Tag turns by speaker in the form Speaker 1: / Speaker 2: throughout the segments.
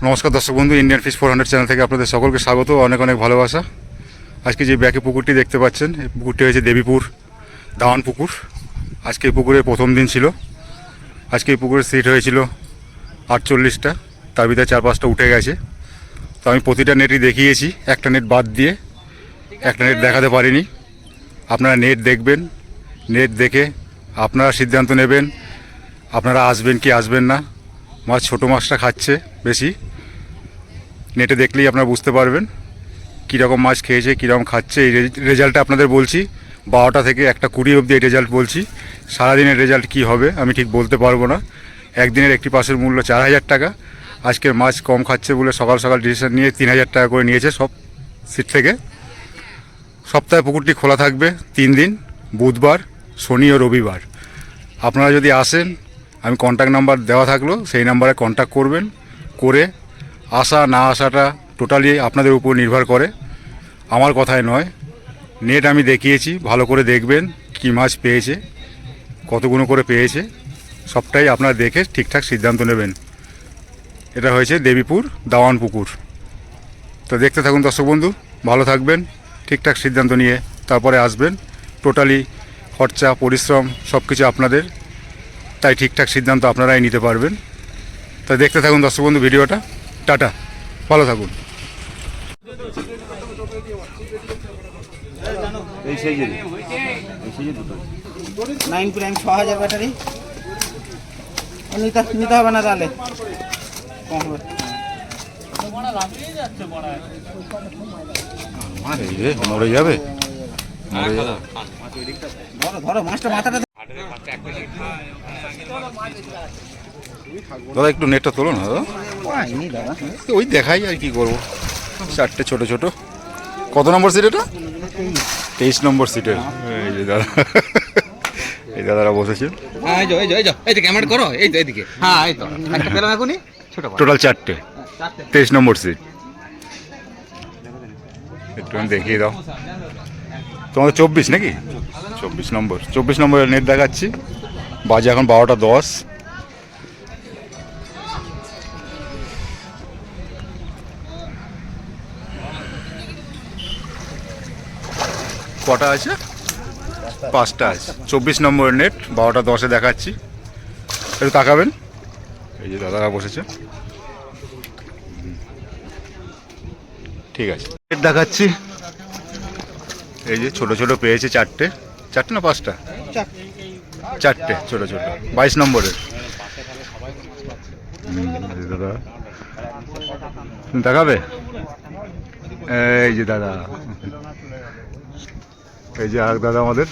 Speaker 1: নমস্কার দর্শক বন্ধু, ইন্ডিয়ান ফিশ 400 চ্যানেল থেকে আপনাদের সকলকে স্বাগত, অনেক অনেক ভালোবাসা। আজকে যে ব্যাকে পুকুরটি দেখতে পাচ্ছেন, এই পুকুরটি হয়েছে দেবীপুর দাওয়ান পুকুর। আজকে এই পুকুরের প্রথম দিন ছিল। আজকে এই পুকুরের সিট হয়েছিল 48টা, তার ভিতরে 4-5টা উঠে গেছে। তো আমি প্রতিটা নেটই দেখিয়েছি, একটা নেট বাদ দিয়ে একটা নেট দেখাতে পারিনি। আপনারা নেট দেখবেন, নেট দেখে আপনারা সিদ্ধান্ত নেবেন আপনারা আসবেন কি আসবেন না। মাছ ছোটো মাছটা খাচ্ছে বেশি, নেটে দেখলেই আপনারা বুঝতে পারবেন কীরকম মাছ খেয়েছে, কীরকম খাচ্ছে। এই রেজাল্টটা আপনাদের বলছি 12টা থেকে 1:20 অবধি এই রেজাল্ট বলছি। সারাদিনের রেজাল্ট কি হবে আমি ঠিক বলতে পারবো না। একদিনের একটি পাসের মূল্য 4000 টাকা। আজকের মাছ কম খাচ্ছে বলে সকাল সকাল ডিসিশন নিয়ে 3000 টাকা করে নিয়েছে সব সিট থেকে। সপ্তাহে পুকুরটি খোলা থাকবে 3 দিন, বুধবার, শনি ও রবিবার। আপনারা যদি আসেন, আমি কন্ট্যাক্ট নাম্বার দেওয়া থাকলো, সেই নাম্বারে কন্ট্যাক্ট করবেন। করে আসা না আসাটা টোটালি আপনাদের উপর নির্ভর করে, আমার কথায় নয়। নেট আমি দেখিয়েছি, ভালো করে দেখবেন কী মাছ পেয়েছে, কতগুলো করে পেয়েছে, সবটাই আপনারা দেখে ঠিকঠাক সিদ্ধান্ত নেবেন। এটা হয়েছে দেবীপুর দাওয়ান পুকুর। তো দেখতে থাকুন দর্শক বন্ধু, ভালো থাকবেন, ঠিকঠাক সিদ্ধান্ত নিয়ে তারপরে আসবেন। টোটালি খরচা পরিশ্রম সব কিছু আপনাদের, তাই ঠিকঠাক সিদ্ধান্ত আপনারাই নিতে পারবেন। তাই দেখতে থাকুন দর্শক বন্ধু ভিডিওটা। টাটা, ভালো থাকুন।
Speaker 2: এই সাইজের 9 প্রাইম 6000 ব্যাটারি নিতে হবে না, তাহলে কম হবে।
Speaker 1: মরে যাবে,
Speaker 2: ধরো ধরো মাছটা, মাথাটা
Speaker 1: দাদা একটু নেটটা তোলো না দাদা।
Speaker 2: পাইনি দাদা,
Speaker 1: ওই দেখাই আর কি করবো। 4টে ছোট ছোট। কত নম্বর সিট এটা? 23 নম্বর সিটের। এই যে দাদা, এই দাদারা বসেছে।
Speaker 2: ক্যামেরা করো, এই তো এদিকে। হ্যাঁ এই তো একটা পেলাম এখনই, ছোট
Speaker 1: টোটাল 4টে, 23 নম্বর সিট। একটু দেখিয়ে দাও। তোমাদের 24 নাকি? 24 নম্বরের নেট দেখাচ্ছি। বাজে এখন 12টা 10। কটা আছে? 5টা আছে। 24 নম্বরের নেট, 12টা 10-এ দেখাচ্ছি। একটু তাকাবেন। এই যে দাদারা বসেছে, ঠিক আছে। নেট দেখাচ্ছি। এই যে ছোট ছোট পেয়েছে 4টে না 5টা? 4টে ছোট ছোট, 22 নম্বরের। দাদা দেখাবে? এই যে দাদা, এই যে আর দাদা আমাদের,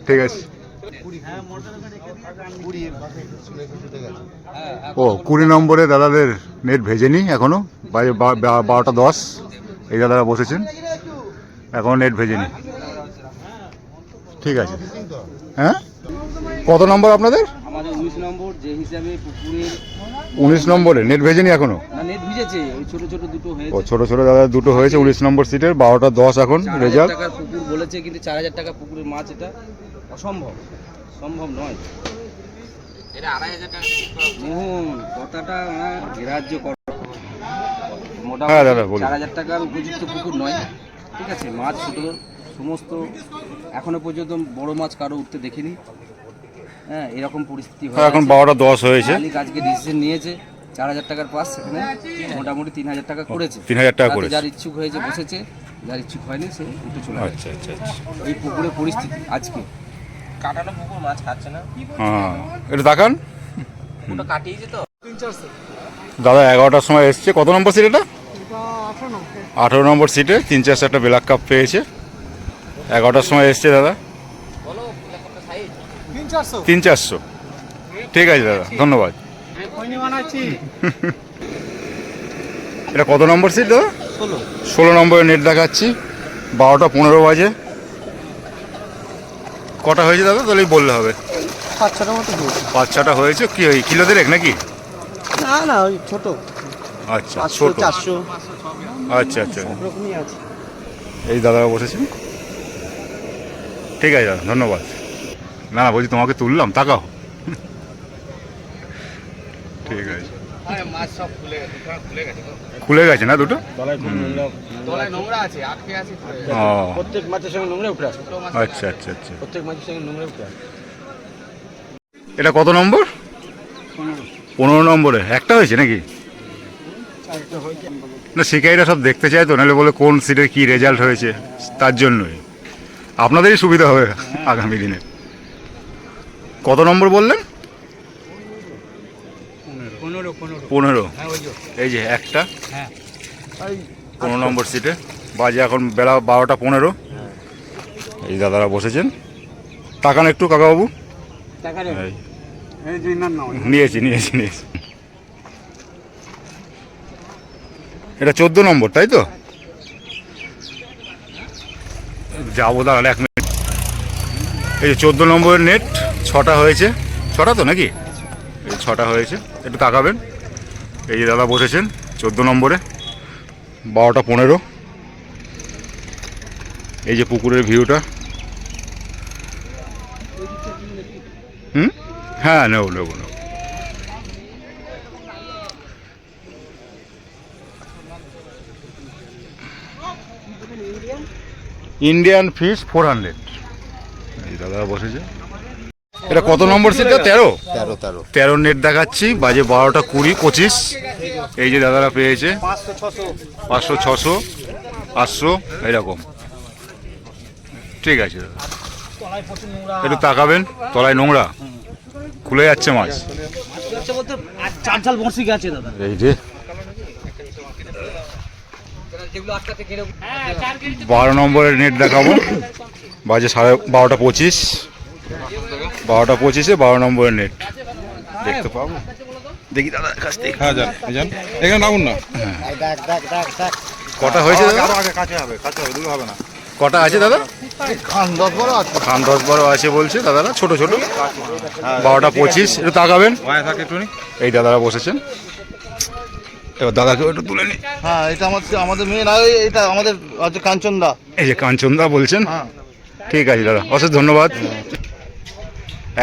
Speaker 1: ঠিক আছে। ও 20 নম্বরে দাদাদের নেট ভেজেনি এখনো, 12টা 10। এই দাদারা বসেছেন, এখনো নেট ভেজেনি, ঠিক আছে। হ্যাঁ, কত নম্বর আপনাদের?
Speaker 2: আমাদের 19 নম্বর, যে হিসাবে পুকুরের
Speaker 1: 19 নম্বরে নেট ভেজেনি এখনো?
Speaker 2: না, নেট ভিজেছে, ওই ছোট ছোট দুটো হয়েছে।
Speaker 1: ও ছোট ছোট দাদা দুটো হয়েছে 19 নম্বর সিটের, 12টা 10 এখন
Speaker 2: 4000
Speaker 1: রেজাল্ট।
Speaker 2: টাকার পুকুর বলেছে, কিন্তু 4000 টাকা পুকুরের মাছ, এটা অসম্ভব, সম্ভব নয়। এটা 2500 টাকা কথাটা গ্রাহ্য কর।
Speaker 1: হ্যাঁ দাদা বলুন।
Speaker 2: 4000 টাকার উপযুক্ত পুকুর নয়, ঠিক আছে। মাছ ছোট সমস্ত, এখনো পর্যন্ত বড় মাছ কারো উঠতে দেখিনি। হ্যাঁ, এরকম পরিস্থিতি হয়।
Speaker 1: এখন 12টা 10 হয়েছে।
Speaker 2: মালিক আজকে ডিসিশন নিয়েছে 4000 টাকার পাস, সেখানে মোটামুটি 3000 টাকা করেছে।
Speaker 1: 3000 টাকা
Speaker 2: তাতে
Speaker 1: করেছে।
Speaker 2: যার ইচ্ছুক হয়েছে বসেছে, যার ইচ্ছুক হয়নি সে উঠে চলে গেছে।
Speaker 1: আচ্ছা আচ্ছা আচ্ছা।
Speaker 2: এই পুকুরের পরিস্থিতি আজকে। কাটানো পুকুর, মাছ খাচ্ছে না।
Speaker 1: হ্যাঁ, এটা তাকান।
Speaker 2: পুকুরটা কাটিয়েছে তো।
Speaker 1: দাদা 11টার সময় এসছে। কত নম্বর সিট এটা? 18 নম্বর সিটে 3-4 ব্ল্যাক কাপ পেয়েছে। 11টার সময় এসছে দাদা। 3-400। ঠিক আছে দাদা, ধন্যবাদ। এটা কত নম্বর সিট দাদা? 16 নম্বরের নেট দেখাচ্ছি। 12টা 15 বাজে। কটা হয়েছে দাদা তাহলেই বললে হবে?
Speaker 2: 5-6টা মতো হয়েছে।
Speaker 1: 5-6টা হয়েছে। কি ওই কিলো দেড়েক নাকি?
Speaker 2: না না, ওই ছোট।
Speaker 1: আচ্ছা ছোট।
Speaker 2: 400
Speaker 1: আচ্ছা আচ্ছা,
Speaker 2: এরকমই আছে।
Speaker 1: এই দাদারা বসেছেন। ঠিক আছে দাদা, ধন্যবাদ। না বলছি তোমাকে তুললাম, তাকাও। ঠিক আছে।
Speaker 2: মাছ সব খুলে গেছে
Speaker 1: খুলে গেছে না দুটো?
Speaker 2: তলায় নোংরা আছে, আটকে আছে।
Speaker 1: ও
Speaker 2: প্রত্যেক মাছের সঙ্গে নোংরা উঠে আসে।
Speaker 1: আচ্ছা আচ্ছা আচ্ছা।
Speaker 2: প্রত্যেক মাছের সঙ্গে নোংরা উঠে আসে।
Speaker 1: এটা কত নম্বর? 15 নম্বরে একটা হয়েছে নাকি? না শিকারীরা সব দেখতে চায় তো, নাহলে বলে কোন সিটের কি রেজাল্ট হয়েছে, তার জন্যই। আপনাদেরই সুবিধা হবে আগামী দিনে। কত নম্বর বললেন? 15। এই যে একটা 15 নম্বর সিটে, বাজে এখন বেলা 12টা 15। এই দাদারা বসেছেন। তাকান একটু কাকাবাবু। এই। নিয়েছি। এটা 14 নম্বর তাই তো? যাবো দাঁড়ালে 1 মিনিট। এই যে 14 নম্বরের নেট 6টা হয়েছে। 6টা তো নাকি? এই 6টা হয়েছে, একটু তাকাবেন। এই যে দাদা বসেছেন 14 নম্বরে, 12টা 15। এই যে পুকুরের ভিউটা। হ্যাঁ নেব। Indian fish 400। এই দাদা বসেছে। এটা কত নম্বর সিটটা? 13। 13 নেট দেখাচ্ছি, বাজে 12টা 20, 25। এই যে দাদারা পেয়েছে 500, 600, 800 এরকম। ঠিক আছে দাদা, একটু তাকাবেন। তলায় নোংরা, খুলে যাচ্ছে মাছ। এই যে 12 নম্বরের নেট দেখাবো, বাজে 12:30, 12:25-এ 12 নম্বরের নেট দেখতে পাবো। দেখি দাদার কাছ থেকে।
Speaker 3: হ্যাঁ যান এখানে নামুন না।
Speaker 1: কটা হয়েছে দাদা?
Speaker 3: কাছে হবে দূর হবে না।
Speaker 1: কটা আছে দাদা?
Speaker 3: খান 10-12 আছে।
Speaker 1: খান 10-12 আছে বলছে দাদারা, ছোট 12:25। একটু তাকাবেন। এই দাদারা বসেছেন। এবার দাদাকে একটু তুলে নি।
Speaker 3: হ্যাঁ এটা আমাদের মেয়ে না, এটা আমাদের আছে কাঞ্চনদা।
Speaker 1: এই যে কাঞ্চনদা বলছেন। ঠিক আছে দাদা, অশেষ ধন্যবাদ।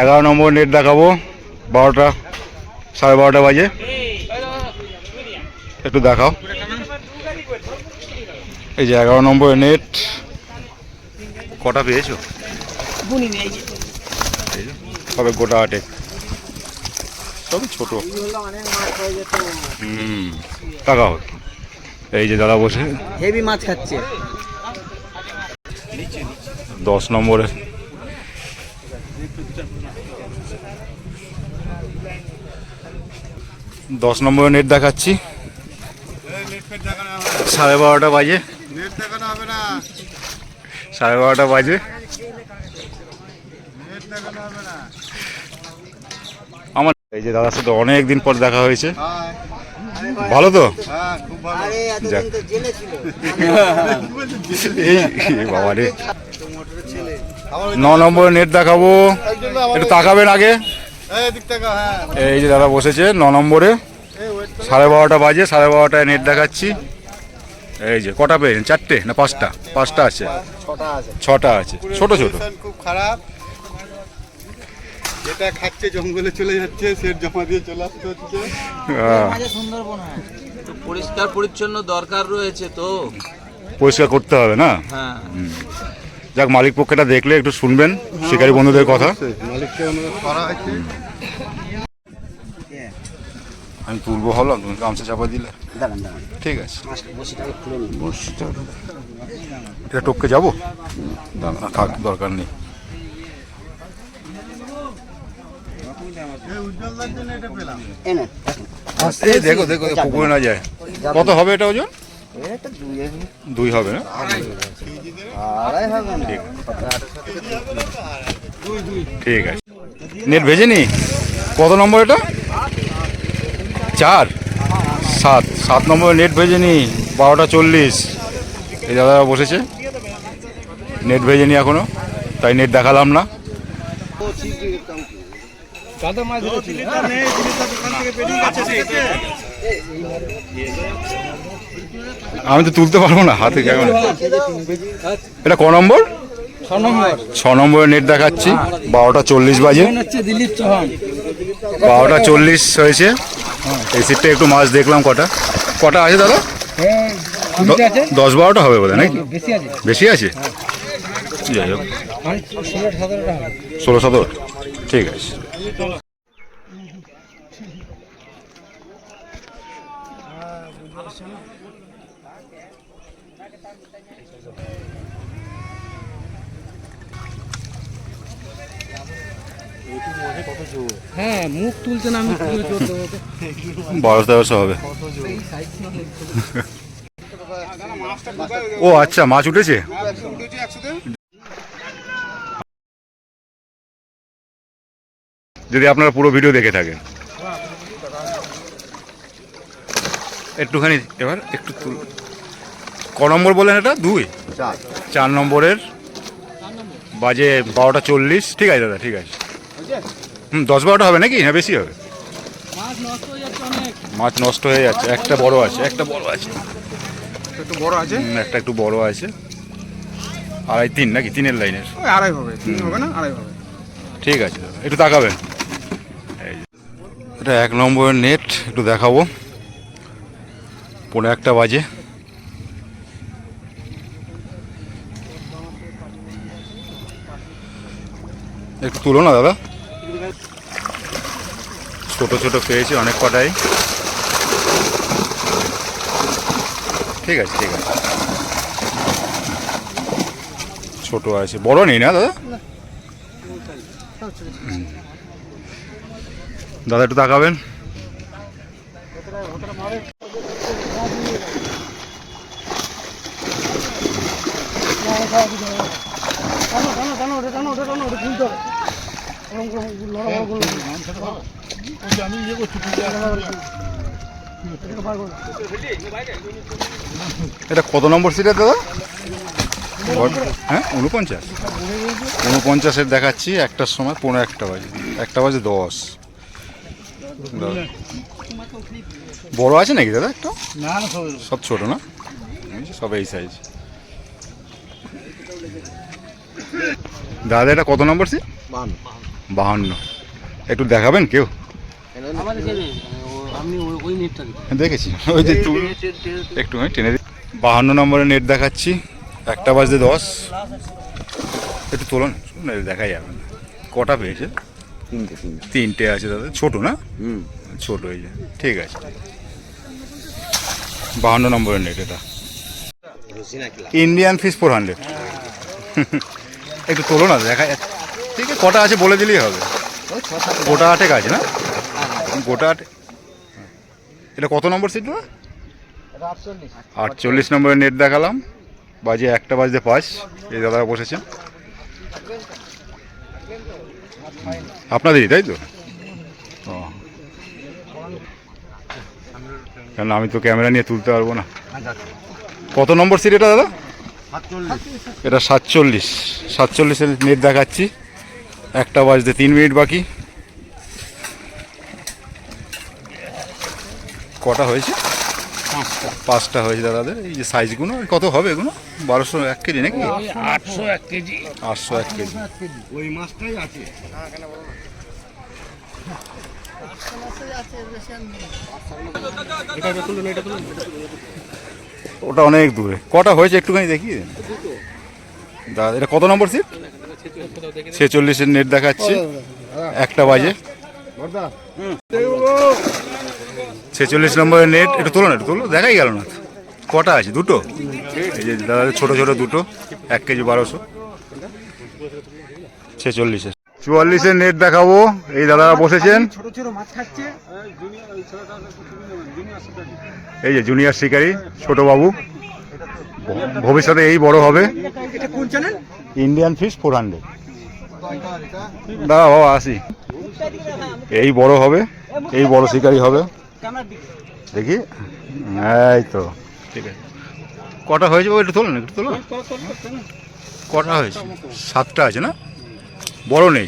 Speaker 1: 11 নম্বর নেট দেখাবো, 12:30 বাজে। একটু দেখাও। এই যে 11 নম্বরের নেট। কটা পেয়েছো? সবে গোটা 8, সবই ছোট। তাকাও। এই যে দাদা বসে
Speaker 2: হেভি মাছ খাচ্ছে।
Speaker 1: 10 নম্বরে। দশ নম্বরের নেট দেখাচ্ছি, 12:30 বাজে। 12:30 বাজে। আমার এই যে দাদার সাথে অনেক দিন পর দেখা হয়েছে। ভালো তো? যাক। এই বাবা রে। 9 নম্বরের নেট দেখাবো, একটু তাকাবেন আগে। এই যে দাদা বসেছে 9 নম্বরে, 12:30 বাজে। 12:30টায় নেট দেখাচ্ছি। এই যে কটা পেয়েছেন? 4টে না 5টা? 5টা আছে, 6টা আছে, ছোট।
Speaker 3: খুব খারাপ, যেটা খাচ্ছে জঙ্গলে চলে যাচ্ছে, সেট জমা দিয়ে চলে আসতে হচ্ছে।
Speaker 2: পরিষ্কার পরিচ্ছন্ন দরকার রয়েছে তো,
Speaker 1: পরিষ্কার করতে হবে না?
Speaker 2: হ্যাঁ।
Speaker 1: যাক, মালিক পক্ষটা দেখলে একটু শুনবেন শিকারী বন্ধুদের কথা।
Speaker 3: মালিককে অনুরোধ করা হয়েছে।
Speaker 1: আমি তুলবো, হলাম তুমি গামছা চাপা দিলে। ঠিক আছে, এটা টপকে যাবো, থাক, দরকার নেই। এই দেখো পুকুরে না যায়। কত হবে এটা ওজন? 2 হবে না? ঠিক আছে। নেট ভেজে নি। কত নম্বর এটা? 4, 7 নম্বরে নেট ভেজে নি। 12:40। এই দাদারা বসেছে, নেট ভেজে নি এখনো, তাই নেট দেখালাম না। আমি তো তুলতে পারবো না হাতে কেমন। এটা ক নম্বর? 6 নম্বরের নেট দেখাচ্ছি, 12:40 বাজে। 12:40 হয়েছে। এই সিটটা একটু মাছ দেখলাম কটা কটা আছে দাদা? 10-12টা হবে বোধ হয় নাকি? বেশি আছে? যাই হোক 16-17 ঠিক আছে।
Speaker 2: হ্যাঁ মুখ তুলছে না, আমি তুলে চোর দেবো তো।
Speaker 1: 1200 হবে। ও আচ্ছা, মাছ উঠেছে। যদি আপনারা পুরো ভিডিও দেখে থাকেন একটুখানি এবার একটু ক নম্বর বলেন এটা? 4 নম্বরের বাজে 12:40। ঠিক আছে দাদা, ঠিক আছে। 10-12টা হবে নাকি? হ্যাঁ বেশি হবে। মাছ নষ্ট হয়ে যাচ্ছে। একটা বড় আছে, একটা বড় আছে,
Speaker 3: একটু বড় আছে,
Speaker 1: একটা একটু বড় আছে। 2.5-3 নাকি? 3-এর লাইনের।
Speaker 3: ওই আড়াই হবে, 3 হবে না, আড়াই হবে।
Speaker 1: ঠিক আছে দাদা, একটু তাকাবেন। এটা 1 নম্বরের নেট, একটু দেখাবো। 1:15 বাজে। একটু তুলো না দাদা। ছোট ছোট পেয়েছি অনেক কটাই। ঠিক আছে, ঠিক আছে। ছোট আছে, বড় নেই না দাদা? দাদা একটু তাকাবেন। এটা কত নম্বর সিটের দাদা? হ্যাঁ 49 দেখাচ্ছি। একটার সময় 15:01 বাজে, 1:10 দাদা। বড় আছে নাকি দাদা? একটু সব ছোট না, সব এই সাইজ। দাদা এটা কত নম্বর সিট? 52। একটু দেখাবেন কেউ? দেখেছি ওই যে একটু টেনে 52 নম্বরের নেট দেখাচ্ছি। 1:10। একটু তোলন, দেখা যাবে না। কটা পেয়েছে? 3টে আছে দাদা। ছোট না? ছোট এই যে, ঠিক আছে। 52 নম্বরের নেট এটা। Indian fish 400। একটু তোলো না, দেখা যাচ্ছে। ঠিক আছে, কটা আছে বলে দিলেই হবে। গোটা 8 আছে না? গোটা 8। এটা কত নম্বর সিট? 48 নম্বরের নেট দেখালাম। বাজে 1:05। এই দাদা বসেছেন। আপনাদেরই তাই তো? ও, কেন আমি তো ক্যামেরা নিয়ে তুলতে পারবো না। কত নম্বর সিট এটা দাদা? এটা 47-এর নেট দেখাচ্ছি। 1:03 বাকি। কটা হয়েছে? 5টা হয়েছে দাদাদের। এই যে সাইজগুলো কত হবে এগুলো? 1201 কেজি নাকি?
Speaker 2: 801 কেজি।
Speaker 1: 801 কেজি।
Speaker 3: ওই মাছটাই আছে।
Speaker 1: ওটা অনেক দূরে। কটা হয়েছে একটুখানি দেখি দাদা। এটা কত নম্বর সিট? 46-এর নেট দেখাচ্ছি। 1টা বাজে। 46 নম্বরের নেট। একটু তোলো না, একটু তোলো, দেখাই গেল না। কটা আছে? 2টো। এই যে দাদা ছোট ছোট 2টো, 1 কেজি 1200। 46-এর 44-এর নেট দেখাবো। এই দাদা বসেছেন।
Speaker 3: ছোট ছোট মাছ খাচ্ছে।
Speaker 1: এই যে জুনিয়র শিকারি ছোট বাবু, ভবিষ্যতে এই বড় হবে।
Speaker 3: এটা কোন চ্যানেল?
Speaker 1: Indian fish 400। দাদা বাবা আসি, এই বড় হবে, এই বড় শিকারি হবে। দেখি, এই তো ঠিক আছে। কটা হয়েছে? একটু তোলো না, একটু তোলো। কটা হয়েছে? 7টা আছে না? বড় নেই।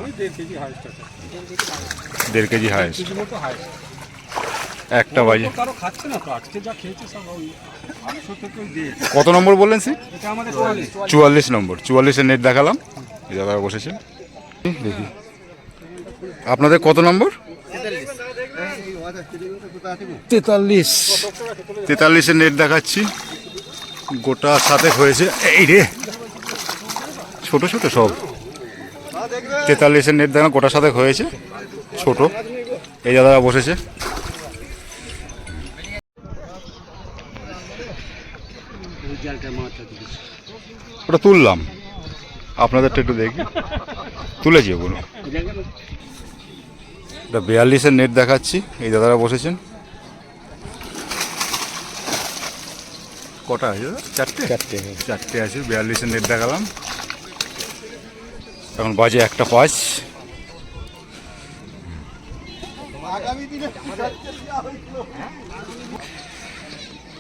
Speaker 1: 1.5 কেজি হাইস্ট। 1টা বাজে। কত নম্বর বললেন সি? 44 নম্বর। 44-এর নেট দেখালাম। এই দাদা বসেছেন। দেখি আপনাদের কত নম্বর?
Speaker 4: 43।
Speaker 1: 43-এর নেট দেখাচ্ছি, গোটা সাথে হয়েছে। এই রে ছোট ছোট সব। 43-এর নেট দেখা গোটা সাথে হয়েছে, ছোট। এই দাদারা বসেছে। ওটা তুললাম, আপনাদেরটা একটু দেখি, তুলেছি ওগুলো। এটা 42-এর নেট দেখাচ্ছি, এই দাদারা বসেছেন। কটা আছে? চারটে চারটে আছে। 42-এর নেট দেখালাম। এখন বাজে 1:05।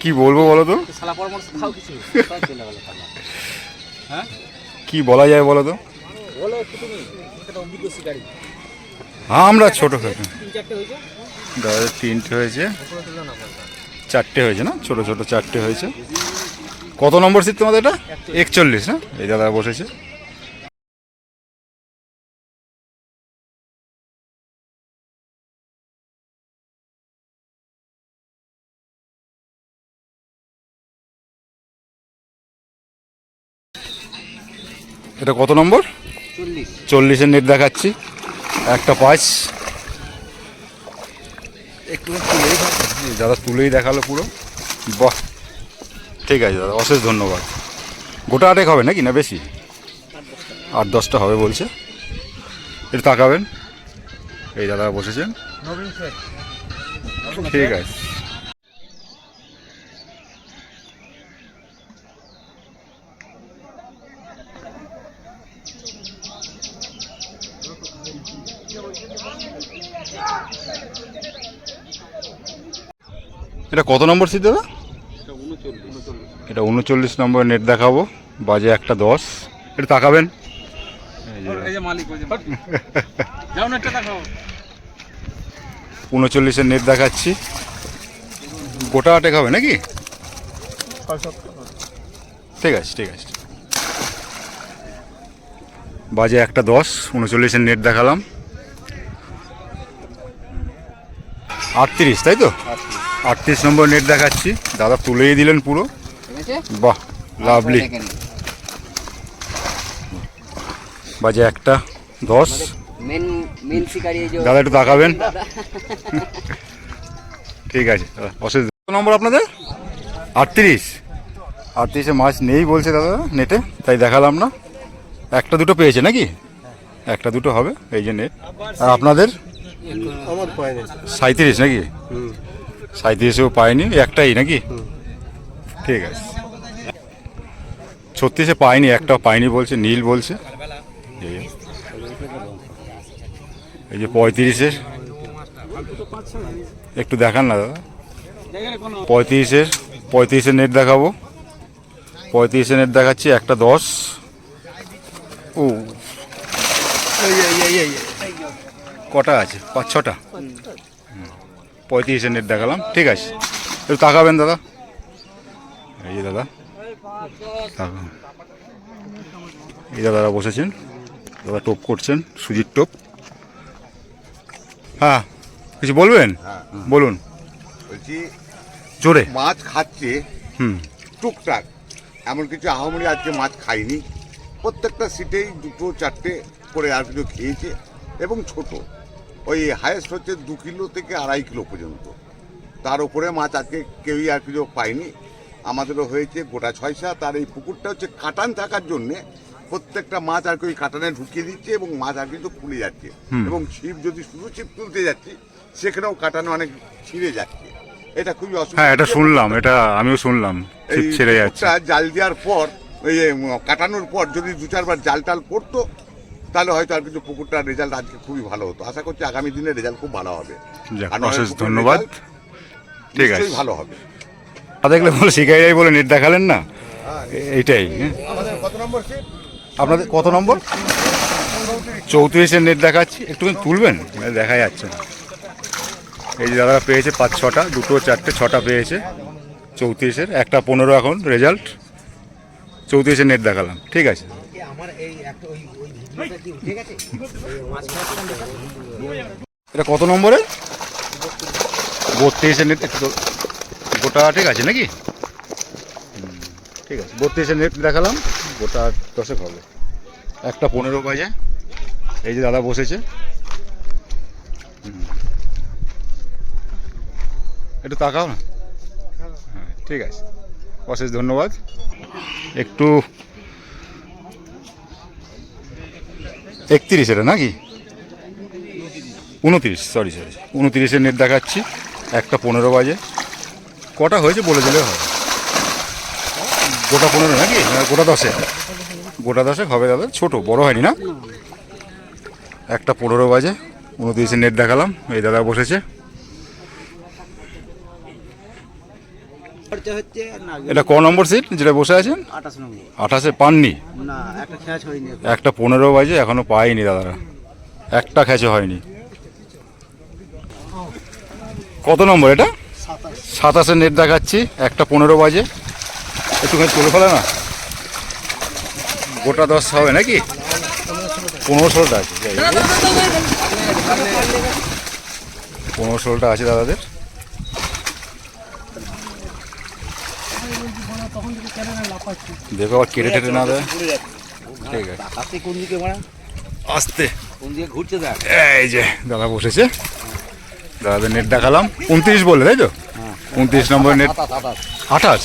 Speaker 1: কি বলবো বলো তো,
Speaker 2: শালা পরামর্শ খাও কিছু সব চলে গেল খালা। হ্যাঁ
Speaker 1: কি বলা যায় বলো তো?
Speaker 2: বলো একটু তুমি, এটা অভিজ্ঞ শিকারী।
Speaker 1: হ্যাঁ আমরা ছোটো খাটো।
Speaker 2: 3-4টে হয়েছে।
Speaker 1: দাদা 3টে হয়েছে, 4টে হয়েছে না, ছোট ছোট 4টে হয়েছে। কত নম্বর সিট তোমাদের এটা? 41 না? এই দাদা বসেছে। এটা কত নম্বর?
Speaker 2: 40।
Speaker 1: 40-এর নেট দেখাচ্ছি, 1:05। একটু তুলেই দাদা, তুলেই দেখালো পুরো। বাহ, ঠিক আছে দাদা, অশেষ ধন্যবাদ। গোটা 8 হবে নাকি, না বেশি? 8-10টা হবে বলছে। একটু তাকাবেন, এই দাদা বসেছেন। ঠিক আছে। এটা কত নম্বর সিট দাদা? এটা 39 নম্বর নেট দেখাবো, বাজে 1:10। একটু তাকাবেন,
Speaker 2: এই যে মালিক ওই যে যাও না, এটা দেখাও।
Speaker 1: 39-এর নেট দেখাচ্ছি, গোটা 8 হবে নাকি? ঠিক আছে ঠিক আছে। বাজে 1:10, 39-এর নেট দেখালাম। 38, তাই তো? 38 নম্বর নেট দেখাচ্ছি, দাদা তুলেই দিলেন পুরো।
Speaker 2: ঠিক আছে,
Speaker 1: বাহ, লাভলি। বাজে 1:10।
Speaker 2: মেন মেন শিকারী এই যে
Speaker 1: দাদা একটু তাকাবেন। ঠিক আছে দাদা, অশেষ। কত নম্বর আপনাদের? 38। 38-এ মাছ নেই বলছে দাদা নেটে, তাই দেখালাম না। 1-2 পেয়েছে নাকি? 1-2 হবে, এই যে নেট। আর আপনাদের?
Speaker 4: আমার পায় না।
Speaker 1: 37 নাকি? 37-এও পায়নি, একটাই নাকি? ঠিক আছে। 36-এ পায়নি, একটাও পায়নি বলছে, নীল বলছে। এই যে 35-এর একটু দেখান না দাদা। 35-এর নেট দেখাবো। 35-এর নেট দেখাচ্ছি, 1:10। ও কটা আছে? 5-6টা। 35-এর নেট দেখালাম, ঠিক আছে। একটু তাকাবেন দাদা, এই যে দাদা তাকান। এই দাদারা বসেছেন, দাদা টোপ করছেন, সুজির টোপ। হ্যাঁ, কিছু বলবেন? বলুন
Speaker 5: বলছি
Speaker 1: জোরে।
Speaker 5: মাছ খাচ্ছে
Speaker 1: হুম।
Speaker 5: টুকটাক, এমন কিছু আহামরি আজকে মাছ খাইনি। প্রত্যেকটা সিটেই 2-4টে করে আর কিছু খেয়েছে, এবং ছোট, ওই হায়েস্ট হচ্ছে 2 কিলো থেকে 2.5 কিলো পর্যন্ত। তার উপরে মাছ আজকে কেউই আর কিছু পায়নি। আমাদেরও হয়েছে গোটা 6-7। আর এই পুকুরটা হচ্ছে কাটান থাকার জন্যে প্রত্যেকটা মাছ আর কি ওই কাটানে ঢুকিয়ে দিচ্ছে, এবং মাছ আর কিন্তু খুলে যাচ্ছে। এবং ছিপ যদি শুধু ছিপ তুলতে যাচ্ছি, সেখানেও কাটানো অনেক ছিঁড়ে যাচ্ছে। এটা খুবই অসুবিধা।
Speaker 1: হ্যাঁ, এটা শুনলাম, এটা আমিও শুনলাম,
Speaker 5: এই
Speaker 1: ছেড়ে যাচ্ছে।
Speaker 5: পুকুরটা জাল দেওয়ার পর, ওই কাটানোর পর যদি 2-4 বার জাল টাল পড়তো, তাহলে হয়তো আর কিছু পুকুরটার রেজাল্ট আজকে খুবই ভালো হতো। আশা করছি আগামী দিনে রেজাল্ট খুব ভালো হবে।
Speaker 1: যাক,
Speaker 5: আর নয়
Speaker 1: অশেষ
Speaker 5: পুকুরের
Speaker 1: ধন্যবাদ।
Speaker 5: রেজাল্ট
Speaker 1: ঠিক আছে,
Speaker 5: নিশ্চয়ই ভালো হবে।
Speaker 1: দেখলে বলে শিকারিরাই বলে নেট দেখালেন না, এইটাই। আপনাদের কত নম্বর? 34-এর নেট দেখাচ্ছি, একটুখানি তুলবেন, দেখা যাচ্ছে না। এই যে দাদারা পেয়েছে 5-6টা, 2-4-6টা পেয়েছে 34-এর। 1:15 এখন রেজাল্ট। 34-এর নেট দেখালাম, ঠিক আছে। এটা কত নম্বরে? 32-এর নেট একটু গোটা ঠিক আছে নাকি? ঠিক আছে, 32-এর নেট দেখালাম, গোটা 10 হবে। 1:15 বাজে, এই যে দাদা বসেছে। একটু তাকাও না। হ্যাঁ ঠিক আছে, অশেষ ধন্যবাদ। একটু 31 এটা নাকি? 29, সরি 29-এর নেট দেখাচ্ছি। 1:15 বাজে। কটা হয়েছে বলে দিলে হয়। গোটা 15 নাকি? গোটা 10, গোটা 10 হবে দাদা, ছোট বড় হয়নি না। 1:15 বাজে, 29-এর নেট দেখালাম, এই দাদা বসেছে। এটা ক নম্বর সিট যেটা বসে আছেন?
Speaker 2: 28 নম্বর।
Speaker 1: 28-এ পাননি?
Speaker 2: না, একটা খ্যাচ হয়নি।
Speaker 1: 1:15 বাজে, এখনো পাইনি দাদারা, একটা খেঁচে হয়নি। কত নম্বর এটা? 27-এর নেট দেখাচ্ছি। 1:15 বাজে, একটুখানি তুলে ফেলে না, গোটা 10 হবে নাকি? 15-16টা আছে, 15-16টা আছে দাদাদের। দেখো আবার কেটে টেটে না দেয়। ঠিক আছে,
Speaker 2: আপনি কোন দিকে মারা?
Speaker 1: আস্তে।
Speaker 2: কোন দিকে ঘুরছে দেখ।
Speaker 1: এই যে দাদা বসেছে, দাদাদের নেট দেখালাম। 29 বললে তাই তো? 29 নম্বরের নেট। 28,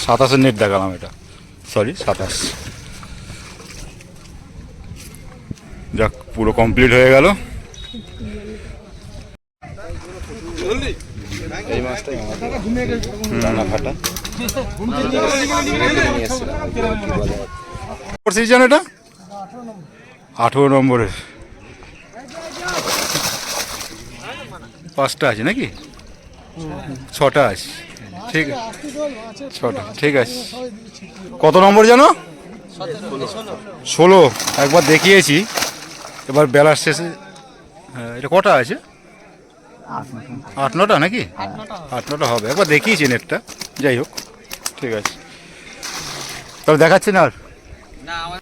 Speaker 1: 27-এর নেট দেখালাম এটা, সরি 27। যাক, পুরো কমপ্লিট হয়ে গেল।
Speaker 4: এই মাছটাই রান্না ফাটা
Speaker 1: সিজন এটা 18 নম্বরের 5টা আছে নাকি? 6টা আছে, ঠিক আছে 6টা, ঠিক আছে। কত নম্বর জানো? 16। একবার দেখিয়েছি, এবার বেলার শেষে। হ্যাঁ, এটা কটা আছে? 8-9টা নাকি? 8-9টা হবে, একবার দেখিয়েছি নেটটা। যাই হোক, ঠিক আছে, তবে দেখাচ্ছি না আর।